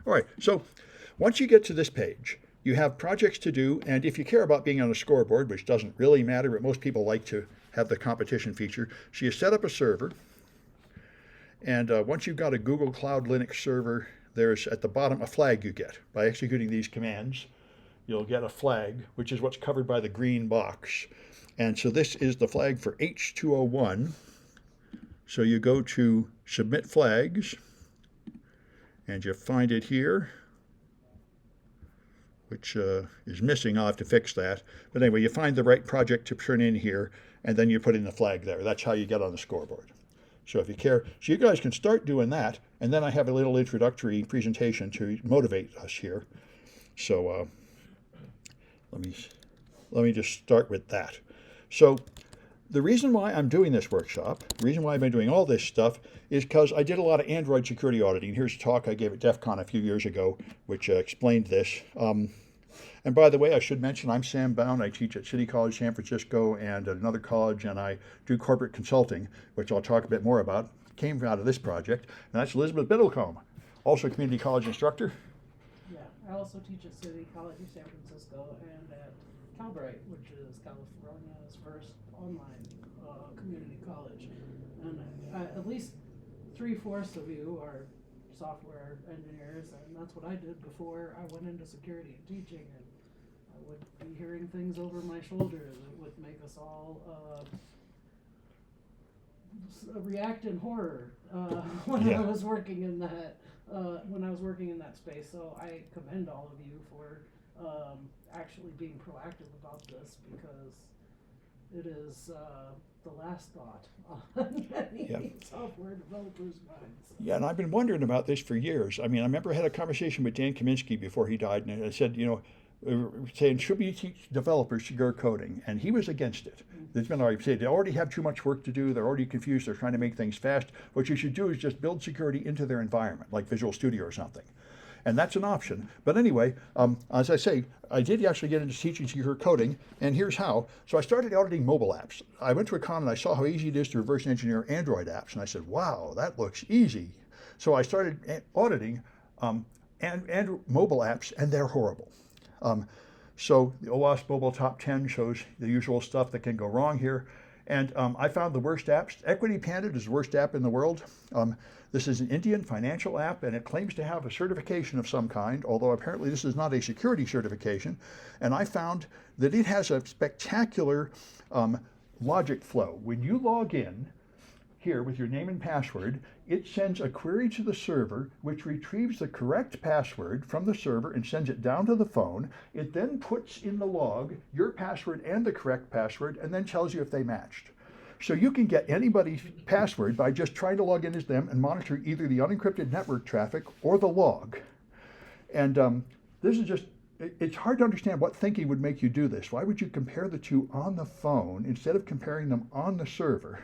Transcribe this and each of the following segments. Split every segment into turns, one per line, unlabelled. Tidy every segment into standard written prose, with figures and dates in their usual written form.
All right, so once you get to this page, you have projects to do, and if you care about being on a scoreboard, which doesn't really matter, but most people like to have the competition feature, so you set up a server, and once you've got a Google Cloud Linux server, there's at the bottom a flag you get. By executing these commands, you'll get a flag, which is what's covered by the green box. And so this is the flag for H201. So you go to Submit Flags, and you find it here, which is missing. I'll have to fix that. But anyway, you find the right project to turn in here, and then you put in the flag there. That's how you get on the scoreboard. So if you care, so you guys can start doing that, and then I have a little introductory presentation to motivate us here. So let me just start with that. So the reason why I'm doing this workshop, the reason why I've been doing all this stuff, is because I did a lot of Android security auditing. Here's a talk I gave at DEF CON a few years ago, which explained this. And by the way, I should mention I'm Sam Bound. I teach at City College San Francisco and at another college, and I do corporate consulting, which I'll talk a bit more about. Came out of this project, and that's Elizabeth Biddlecombe, also a community college instructor.
Yeah, I also teach at City College of San Francisco and at Calbright, which is California's first online community college. And at least 3/4 of you are software engineers, and that's what I did before I went into security and teaching. And I would be hearing things over my shoulder that would make us all react in horror when I was working in that space. So I commend all of you for actually being proactive about this, because it is the last thought on many software developers' minds.
Yeah, and I've been wondering about this for years. I mean, I remember I had a conversation with Dan Kaminsky before he died, and I said, saying, should we teach developers secure coding? And he was against it. There's been already said they already have too much work to do. They're already confused. They're trying to make things fast. What you should do is just build security into their environment, like Visual Studio or something. And that's an option. But anyway, as I say, I did actually get into teaching secure coding, and here's how. So I started auditing mobile apps. I went to a con and I saw how easy it is to reverse engineer Android apps, and I said, wow, that looks easy. So I started auditing and mobile apps, and they're horrible. So the OWASP Mobile Top 10 shows the usual stuff that can go wrong here. And I found the worst apps. Equity Panda is the worst app in the world. This is an Indian financial app, and it claims to have a certification of some kind, although apparently this is not a security certification. And I found that it has a spectacular logic flow. When you log in here with your name and password, it sends a query to the server, which retrieves the correct password from the server and sends it down to the phone. It then puts in the log your password and the correct password, and then tells you if they matched. So you can get anybody's password by just trying to log in as them and monitor either the unencrypted network traffic or the log. And this is just, it's hard to understand what thinking would make you do this. Why would you compare the two on the phone instead of comparing them on the server?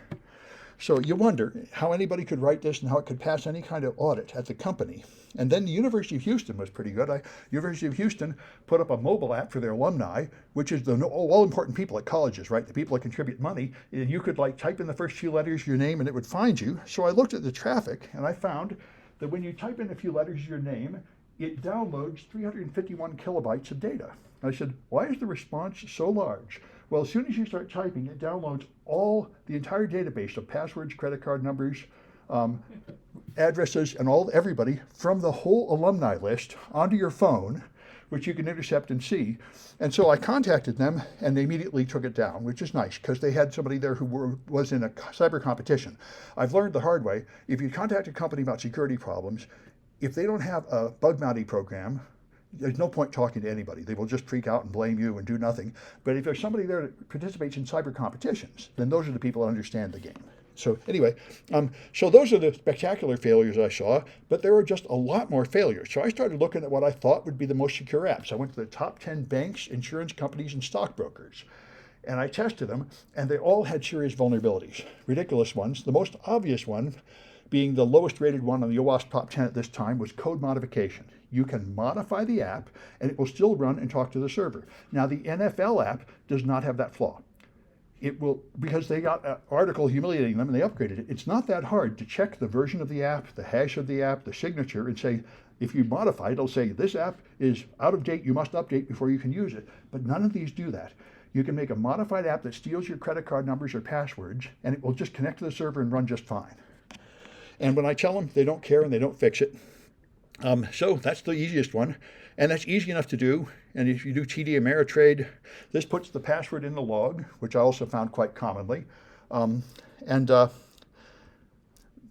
So you wonder how anybody could write this and how it could pass any kind of audit at the company. And then the University of Houston was pretty good. University of Houston put up a mobile app for their alumni, which is the all-important people at colleges, right? The people that contribute money. And you could type in the first few letters of your name and it would find you. So I looked at the traffic and I found that when you type in a few letters of your name, it downloads 351 kilobytes of data. I said, why is the response so large? Well, as soon as you start typing, it downloads the entire database of passwords, credit card numbers, addresses, and everybody from the whole alumni list onto your phone, which you can intercept and see. And so I contacted them, and they immediately took it down, which is nice because they had somebody there who was in a cyber competition. I've learned the hard way, if you contact a company about security problems, if they don't have a bug bounty program, there's no point talking to anybody. They will just freak out and blame you and do nothing. But if there's somebody there that participates in cyber competitions, then those are the people that understand the game. So anyway, so those are the spectacular failures I saw, but there are just a lot more failures. So I started looking at what I thought would be the most secure apps. I went to the top 10 banks, insurance companies, and stockbrokers. And I tested them, and they all had serious vulnerabilities, ridiculous ones. The most obvious one, being the lowest rated one on the OWASP Top 10 at this time, was code modification. You can modify the app and it will still run and talk to the server. Now the NFL app does not have that flaw. It will, because they got an article humiliating them and they upgraded it. It's not that hard to check the version of the app, the hash of the app, the signature, and say, If you modify it, it'll say this app is out of date, you must update before you can use it. But none of these do that. You can make a modified app that steals your credit card numbers or passwords, and it will just connect to the server and run just fine. And when I tell them, they don't care and they don't fix it. So that's the easiest one, and that's easy enough to do. And if you do TD Ameritrade, this puts the password in the log, which I also found quite commonly.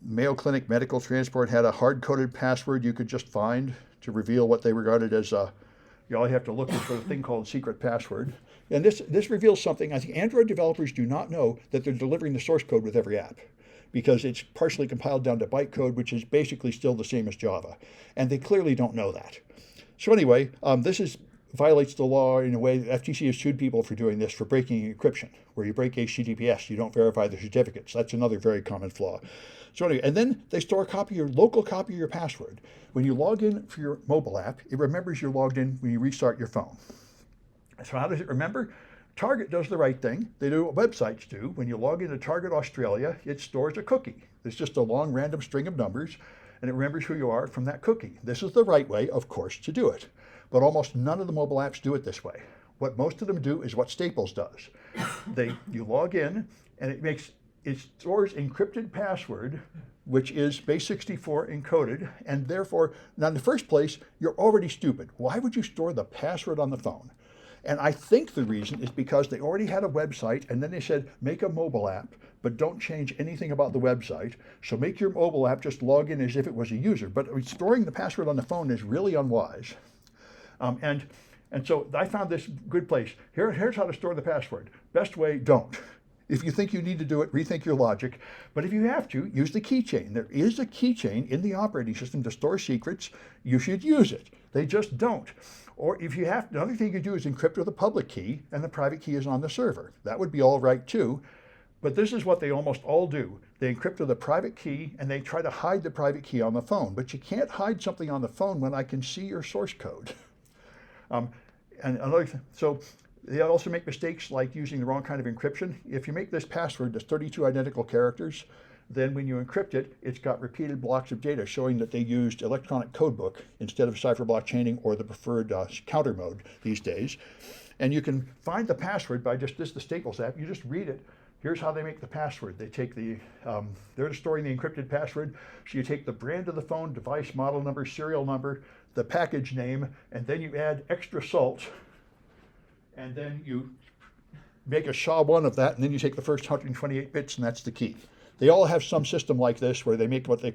Mayo Clinic Medical Transport had a hard-coded password you could just find to reveal what they regarded as you all have to look for a thing called secret password. And this reveals something. I think Android developers do not know that they're delivering the source code with every app, because it's partially compiled down to bytecode, which is basically still the same as Java. And they clearly don't know that. So anyway, this violates the law in a way. The FTC has sued people for doing this, for breaking encryption, where you break HTTPS, you don't verify the certificates. That's another very common flaw. So anyway, and then they store your local copy of your password. When you log in for your mobile app, it remembers you're logged in when you restart your phone. So how does it remember? Target does the right thing. They do what websites do. When you log into Target Australia, it stores a cookie. It's just a long random string of numbers, and it remembers who you are from that cookie. This is the right way, of course, to do it. But almost none of the mobile apps do it this way. What most of them do is what Staples does. You log in, and it stores encrypted password, which is base 64 encoded, and therefore, now in the first place, you're already stupid. Why would you store the password on the phone? And I think the reason is because they already had a website, and then they said, make a mobile app, but don't change anything about the website. So make your mobile app just log in as if it was a user. But storing the password on the phone is really unwise. And so I found this good place. Here's how to store the password. Best way, don't. If you think you need to do it, rethink your logic. But if you have to, use the keychain. There is a keychain in the operating system to store secrets. You should use it. They just don't. Or if you have, another thing you do is encrypt with a public key, and the private key is on the server. That would be all right too. But this is what they almost all do. They encrypt with a private key, and they try to hide the private key on the phone. But you can't hide something on the phone when I can see your source code. So they also make mistakes like using the wrong kind of encryption. If you make this password that's 32 identical characters, then when you encrypt it, it's got repeated blocks of data showing that they used electronic codebook instead of cipher block chaining or the preferred counter mode these days. And you can find the password by this is the Staples app. You just read it. Here's how they make the password. They take they're storing the encrypted password. So you take the brand of the phone, device, model number, serial number, the package name, and then you add extra salt, and then you make a SHA-1 of that, and then you take the first 128 bits, and that's the key. They all have some system like this where they make what they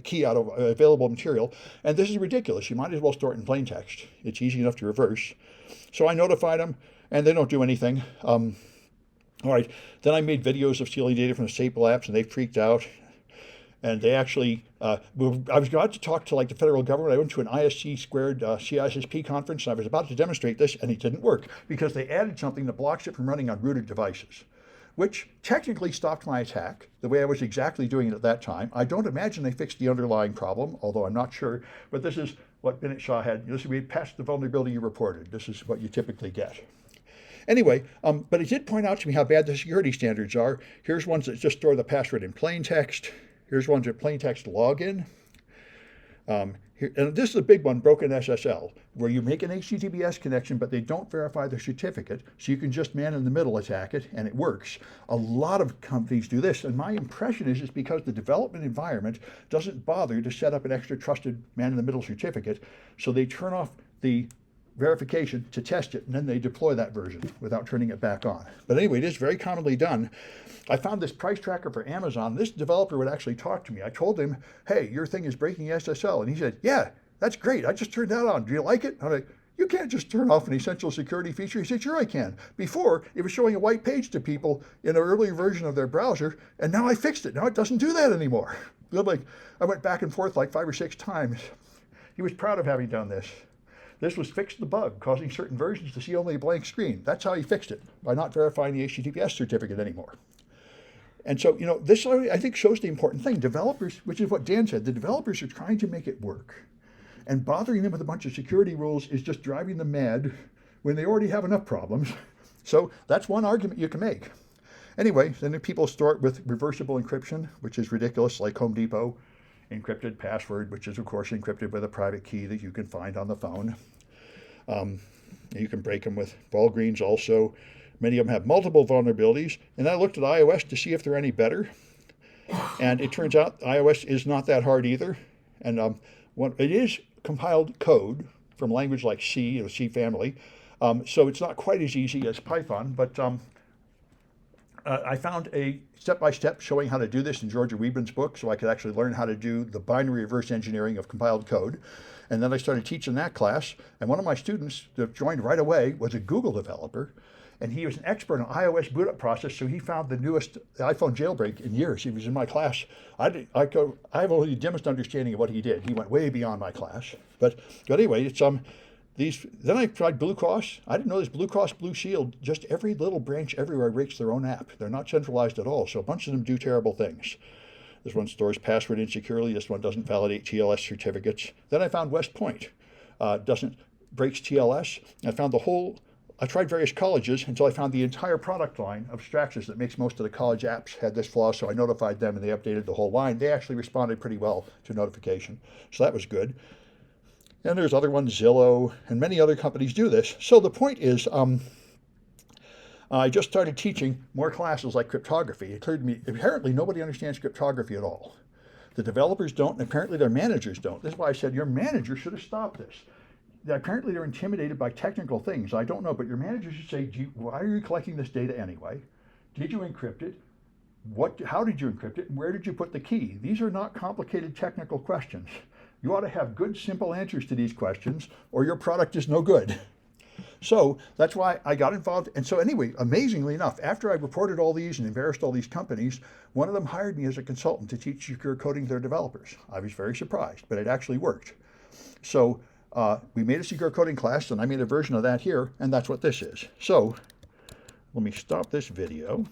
key out of available material, and this is ridiculous. You might as well store it in plain text. It's easy enough to reverse. So I notified them, and they don't do anything. All right, then I made videos of stealing data from the Staple apps, and they freaked out. And they actually, I was about to talk to like the federal government. I went to an ISC squared CISSP conference, and I was about to demonstrate this, and it didn't work because they added something that blocks it from running on rooted devices, which technically stopped my attack the way I was exactly doing it at that time. I don't imagine they fixed the underlying problem, although I'm not sure. But this is what Bennett Shaw had. This we patched the vulnerability you reported. This is what you typically get. Anyway, but it did point out to me how bad the security standards are. Here's ones that just store the password in plain text. Here's ones with plain text login. And this is a big one, broken SSL, where you make an HTTPS connection, but they don't verify the certificate, so you can just man-in-the-middle attack it, and it works. A lot of companies do this, and my impression is it's because the development environment doesn't bother to set up an extra trusted man-in-the-middle certificate, so they turn off the verification to test it, and then they deploy that version without turning it back on. But anyway, it is very commonly done. I found this price tracker for Amazon. This developer would actually talk to me. I told him, hey, your thing is breaking SSL. And he said, yeah, that's great. I just turned that on. Do you like it? I'm like, you can't just turn off an essential security feature. He said, sure I can. Before, it was showing a white page to people in an earlier version of their browser, and now I fixed it. Now it doesn't do that anymore. I went back and forth like 5 or 6 times. He was proud of having done this. This was fixed the bug, causing certain versions to see only a blank screen. That's how he fixed it, by not verifying the HTTPS certificate anymore. And so, this I think shows the important thing. Developers, which is what Dan said, the developers are trying to make it work. And bothering them with a bunch of security rules is just driving them mad when they already have enough problems. So that's one argument you can make. Anyway, then people start with reversible encryption, which is ridiculous, like Home Depot. encrypted password, which is of course encrypted with a private key that you can find on the phone. You can break them with Walgreens also. Many of them have multiple vulnerabilities. And I looked at iOS to see if they're any better. And it turns out iOS is not that hard either. And it is compiled code from language like C, or C family. So it's not quite as easy as Python, but I found a step-by-step showing how to do this in Georgia Weebin's book, so I could actually learn how to do the binary reverse engineering of compiled code. And then I started teaching that class, and one of my students that joined right away was a Google developer, and he was an expert on iOS boot up process, so he found the newest iPhone jailbreak in years. He was in my class. I have only the dimmest understanding of what he did. He went way beyond my class. But anyway, it's then I tried Blue Cross. I didn't know this Blue Cross Blue Shield. Just every little branch everywhere rates their own app. They're not centralized at all, so a bunch of them do terrible things. This one stores password insecurely. This one doesn't validate TLS certificates. Then I found West Point. Breaks TLS. I tried various colleges until I found the entire product line of Straxis that makes most of the college apps had this flaw, so I notified them and they updated the whole line. They actually responded pretty well to notification, so that was good. And there's other ones, Zillow, and many other companies do this. So the point is, I just started teaching more classes like cryptography. It occurred to me, apparently nobody understands cryptography at all. The developers don't, and apparently their managers don't. This is why I said your manager should have stopped this. Apparently they're intimidated by technical things. I don't know, but your manager should say, why are you collecting this data anyway? Did you encrypt it? How did you encrypt it? And where did you put the key? These are not complicated technical questions. You ought to have good, simple answers to these questions, or your product is no good. So that's why I got involved. And so anyway, amazingly enough, after I reported all these and embarrassed all these companies, one of them hired me as a consultant to teach secure coding to their developers. I was very surprised, but it actually worked. So we made a secure coding class, and I made a version of that here, and that's what this is. So let me stop this video.